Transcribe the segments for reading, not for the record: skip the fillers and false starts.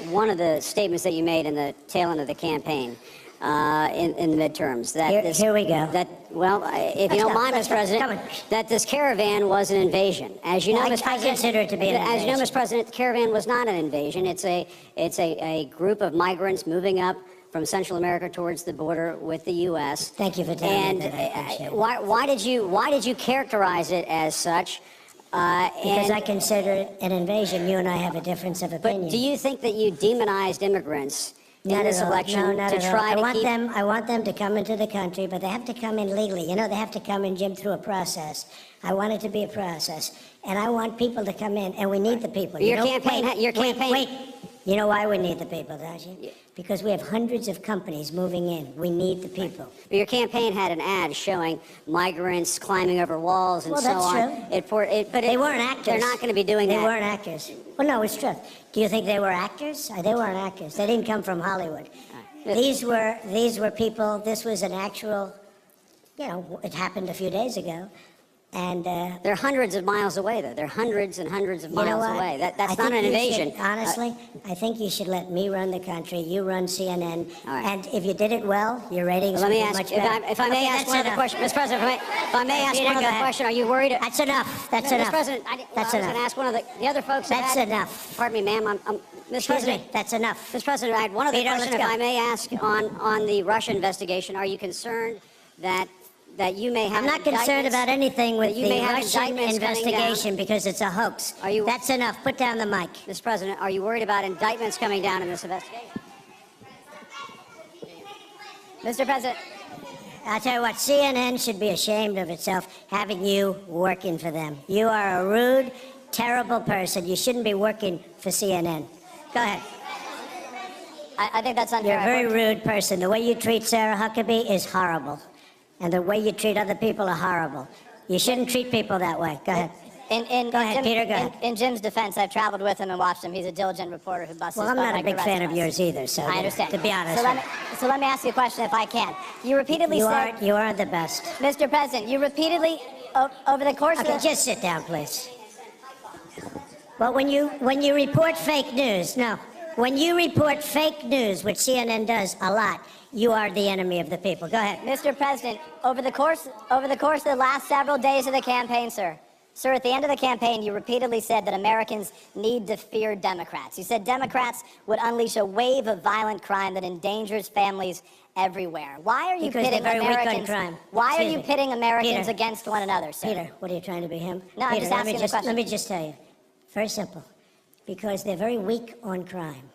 one of the statements that you made in the tail end of the campaign in the midterms. That here we go. If you don't mind, Mr. President, that this caravan was an invasion. As you know, Mr. President, I consider it to be an invasion. As you know, Mr. President, the caravan was not an invasion. It's a group of migrants moving up from Central America towards the border with the U.S. Thank you for telling me that. I appreciate it. Why did you characterize it as such? Because I consider it an invasion. You and I have a difference of opinion. But do you think that you demonized immigrants in this election to try to keep... I want them to come into the country, but they have to come in legally. You know, they have to come in, Jim, through a process. I want it to be a process. And I want people to come in, and we need the people. Your campaign... Wait. You know why we need the people, don't you? Yeah. Because we have hundreds of companies moving in. We need the people. But your campaign had an ad showing migrants climbing over walls and so on. That's true. But they weren't actors. They're not going to be doing that. They weren't actors. Well, no, it's true. Do you think they were actors? They weren't actors. They didn't come from Hollywood. Right. These were people. This was an actual, it happened a few days ago. And they're hundreds of miles away, though. They're hundreds and hundreds of miles away. That's not an invasion. Honestly, I think you should let me run the country. You run CNN. Right. And if you did it well, your ratings would be much better. If I may ask one other question, Mr. President, if I may ask one other question, are you worried? That's enough. That's enough. Mr. President, I was going to ask one of the other folks. That's enough. Pardon me, ma'am. Mr. President, that's enough. Mr. President, I had one other question, if I may ask, on the Russia investigation. Are you concerned that you may have... I'm not concerned about anything with the Russian investigation because it's a hoax. That's enough. Put down the mic. Mr. President, are you worried about indictments coming down in this investigation? Mr. President. I'll tell you what, CNN should be ashamed of itself having you working for them. You are a rude, terrible person. You shouldn't be working for CNN. Go ahead. I think that's unfair. You're a very rude person. The way you treat Sarah Huckabee is horrible. And the way you treat other people are horrible. You shouldn't treat people that way. Go ahead. Go ahead, Peter, go ahead. In Jim's defense, I've traveled with him and watched him. He's a diligent reporter who busts his butt. Well, I'm not a big fan of yours either, so I understand. To be honest. So let me ask you a question, if I can. You repeatedly said... You are the best. Mr. President, you repeatedly, over the course of... Okay, just sit down, please. Well, when you report fake news, when you report fake news, which CNN does a lot, you are the enemy of the people. Go ahead. Mr. President, over the course of the last several days of the campaign, sir, at the end of the campaign, you repeatedly said that Americans need to fear Democrats. You said Democrats would unleash a wave of violent crime that endangers families everywhere. Why are you pitting Americans? Why are you pitting Americans against one another, sir? Peter, what are you trying to be him? No, I'm just asking the question. Let me just tell you. Very simple. Because they're very weak on crime.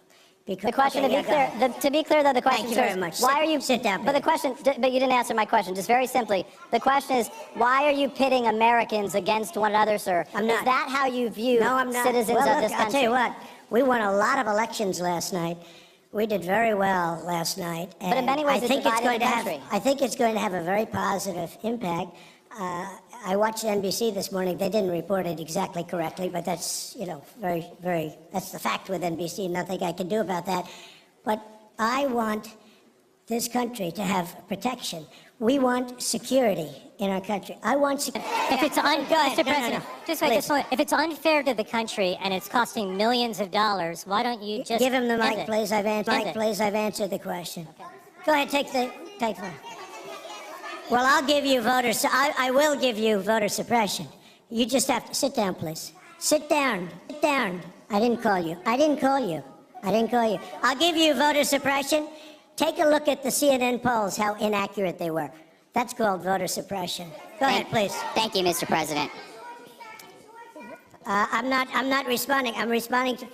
The question, to be clear, though, the question is, very much. Why are you... Sit down, But you didn't answer my question. Just very simply, the question is, why are you pitting Americans against one another, sir? I'm not. Is that how you view citizens of this country? I'll tell you what, we won a lot of elections last night. We did very well last night. But in many ways, I think it's going to have a very positive impact. I watched NBC this morning. They didn't report it exactly correctly, but that's, that's the fact with NBC. Nothing I can do about that. But I want this country to have protection. We want security in our country. I want security. If it's Mr. President, just make it if it's unfair to the country and it's costing millions of dollars, why don't you just give him the mic, please? I've answered the question. Okay. Go ahead, take the. Well, I'll give you I will give you voter suppression. You just have to sit down, please. Sit down. Sit down. I didn't call you. I'll give you voter suppression. Take a look at the CNN polls, how inaccurate they were. That's called voter suppression. Go ahead, please. Thank you, Mr. President. I'm not responding. I'm responding to...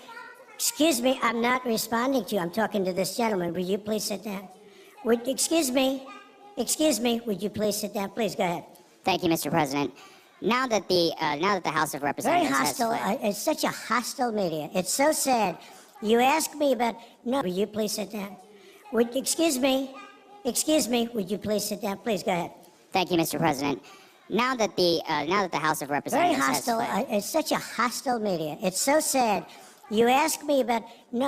Excuse me, I'm not responding to you. I'm talking to this gentleman. Will you please sit down? Excuse me, would you please sit down? Please, go ahead. Thank you, Mr. President. Now that the House of Representatives very hostile. It's such a hostile media. It's so sad. You ask me about... No, will you please sit down? Excuse me, would you please sit down? Please, go ahead. Thank you, Mr. President. Now that the House of Representatives very hostile. It's such a hostile media. It's so sad. You ask me about... No.